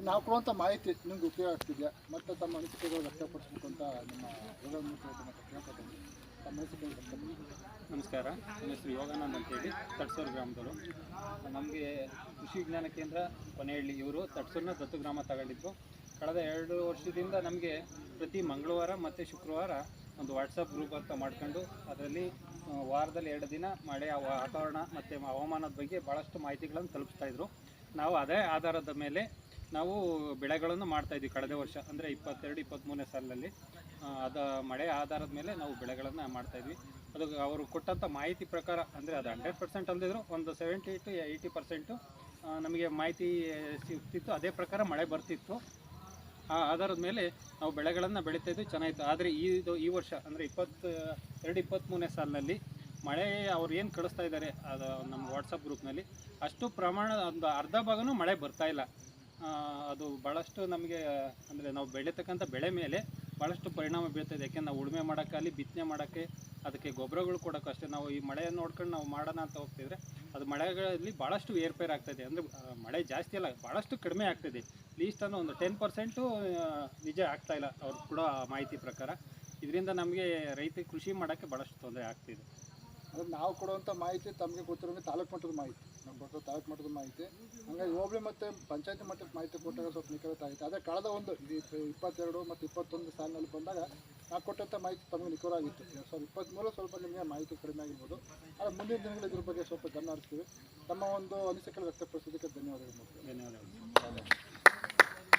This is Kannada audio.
ನಾವು ಕೊಡುವಂಥ ಮಾಹಿತಿ ನಿಮ್ಗೆ ಉಪಯೋಗ ಆಗ್ತಿದೆಯಾ ಮತ್ತು ತಮ್ಮ ಅನಿಸಿಕೆಗಳು ವ್ಯಕ್ತಪಡಿಸ್ಬೇಕು ಅಂತ ನಿಮ್ಮ ಕೇಳ್ಕೊತೀನಿ. ತಮ್ಮ ಅನಿಸಿಕೆಗಳು ವ್ಯಕ್ತಪಡಿಸ್ಬೇಕು. ನಮಸ್ಕಾರ, ನನ್ನ ಹೆಸರು ಯೋಗಾನಂದ್ ಅಂತೇಳಿ ತಡ್ಸೂರು ಗ್ರಾಮದವರು. ನಮಗೆ ಕೃಷಿ ವಿಜ್ಞಾನ ಕೇಂದ್ರ ಕೊನೆಹಳ್ಳಿ ಇವರು ತಡ್ಸೂರಿನ ದತ್ತು ಗ್ರಾಮ ತಗೊಂಡಿದ್ದು. ಕಳೆದ 2 ವರ್ಷದಿಂದ ನಮಗೆ ಪ್ರತಿ ಮಂಗಳವಾರ ಮತ್ತು ಶುಕ್ರವಾರ ಒಂದು ವಾಟ್ಸಪ್ ಗ್ರೂಪ್ ಅಂತ ಮಾಡ್ಕೊಂಡು ಅದರಲ್ಲಿ ವಾರದಲ್ಲಿ 2 ದಿನ ಮಳೆಯ ವಾತಾವರಣ ಮತ್ತು ಹವಾಮಾನದ ಬಗ್ಗೆ ಭಾಳಷ್ಟು ಮಾಹಿತಿಗಳನ್ನು ತಲುಪಿಸ್ತಾಯಿದ್ರು. ನಾವು ಅದೇ ಆಧಾರದ ಮೇಲೆ ನಾವು ಬೆಳೆಗಳನ್ನು ಮಾಡ್ತಾಯಿದ್ವಿ. ಕಳೆದ ವರ್ಷ ಅಂದರೆ 22-23ನೇ ಸಾಲಿನಲ್ಲಿ ಅದು ಮಳೆಯ ಆಧಾರದ ಮೇಲೆ ನಾವು ಬೆಳೆಗಳನ್ನು ಮಾಡ್ತಾಯಿದ್ವಿ. ಅದು ಅವರು ಕೊಟ್ಟಂಥ ಮಾಹಿತಿ ಪ್ರಕಾರ ಅಂದರೆ ಅದು 100% ಅಲ್ಲದಿದ್ರು ಒಂದು 70-80% ನಮಗೆ ಮಾಹಿತಿ ಸಿಗ್ತಿತ್ತು. ಅದೇ ಪ್ರಕಾರ ಮಳೆ ಬರ್ತಿತ್ತು. ಆ ಆಧಾರದ ಮೇಲೆ ನಾವು ಬೆಳೆಗಳನ್ನು ಬೆಳೀತಾಯಿದ್ವಿ, ಚೆನ್ನಾಗಿತ್ತು. ಆದರೆ ಈ ವರ್ಷ ಅಂದರೆ 22-23ನೇ ಸಾಲಿನಲ್ಲಿ ಮಳೆ ಅವ್ರು ಏನು ಕಳಿಸ್ತಾ ಇದ್ದಾರೆ ಅದು ನಮ್ಮ ವಾಟ್ಸಪ್ ಗ್ರೂಪ್ನಲ್ಲಿ ಅಷ್ಟು ಪ್ರಮಾಣ ಒಂದು ಅರ್ಧ ಭಾಗನೂ ಮಳೆ ಬರ್ತಾಯಿಲ್ಲ. ಅದು ಭಾಳಷ್ಟು ನಮಗೆ ಅಂದರೆ ನಾವು ಬೆಳೀತಕ್ಕಂಥ ಬೆಳೆ ಮೇಲೆ ಭಾಳಷ್ಟು ಪರಿಣಾಮ ಬೀಳ್ತಾಯಿದೆ. ಯಾಕೆಂದ್ರೆ ನಾವು ಉಳುಮೆ ಮಾಡೋಕ್ಕಾಗಲಿ, ಬಿತ್ತನೆ ಮಾಡೋಕ್ಕೆ, ಅದಕ್ಕೆ ಗೊಬ್ಬರಗಳು ಕೊಡೋಕ್ಕೂ ಅಷ್ಟೇ. ನಾವು ಈ ಮಳೆಯನ್ನು ನೋಡ್ಕೊಂಡು ನಾವು ಮಾಡೋಣ ಅಂತ ಹೋಗ್ತಿದ್ರೆ ಅದು ಮಳೆಗಳಲ್ಲಿ ಭಾಳಷ್ಟು ಏರ್ಪೇರ್ ಆಗ್ತಾಯಿದೆ. ಅಂದರೆ ಮಳೆ ಜಾಸ್ತಿ ಅಲ್ಲ, ಭಾಳಷ್ಟು ಕಡಿಮೆ ಆಗ್ತಾಯಿದೆ. ಲೀಸ್ಟ್ ಅನ್ನೋ ಒಂದು 10% ನಿಜ ಆಗ್ತಾಯಿಲ್ಲ ಅವ್ರು ಕೊಡೋ ಮಾಹಿತಿ ಪ್ರಕಾರ. ಇದರಿಂದ ನಮಗೆ ರೈತ ಕೃಷಿ ಮಾಡೋಕ್ಕೆ ಭಾಳಷ್ಟು ತೊಂದರೆ ಆಗ್ತಿದೆ. ಅಂದರೆ ನಾವು ಕೊಡುವಂಥ ಮಾಹಿತಿ ತಮಗೆ ಗೊತ್ತಿರೋಂಗೆ ತಾಲೂಕು ಮಟ್ಟದ ಮಾಹಿತಿ, ನಾವು ಕೊಟ್ಟರು ತಾಲೂಕು ಮಟ್ಟದ ಮಾಹಿತಿ. ಹಂಗಾಗಿ ಹೋಬಳಿ ಮತ್ತು ಪಂಚಾಯತಿ ಮಟ್ಟದ ಮಾಹಿತಿ ಕೊಟ್ಟಾಗ ಸ್ವಲ್ಪ ನಿಖರತೆ ಆಗುತ್ತೆ. ಅದೇ ಕಳೆದ ಒಂದು 22 ಮತ್ತು 21 ಸಾಲಿನಲ್ಲಿ ಬಂದಾಗ ನಾವು ಕೊಟ್ಟಂಥ ಮಾಹಿತಿ ತಮಗೆ ನಿಖರ ಆಗಿತ್ತು. 2023 ಸ್ವಲ್ಪ ನಿಮಗೆ ಮಾಹಿತಿ ಕಡಿಮೆ ಆಗಿರ್ಬೋದು. ಆದರೆ ಮುಂದಿನ ದಿನಗಳು ಇದ್ರ ಬಗ್ಗೆ ಸ್ವಲ್ಪ ಗಮನ ಹರಿಸ್ತೀವಿ. ತಮ್ಮ ಒಂದು ಅನಿಸಿಕೆ ವ್ಯಕ್ತಪಡಿಸೋದಕ್ಕೆ ಧನ್ಯವಾದಗಳು. ಧನ್ಯವಾದಗಳು.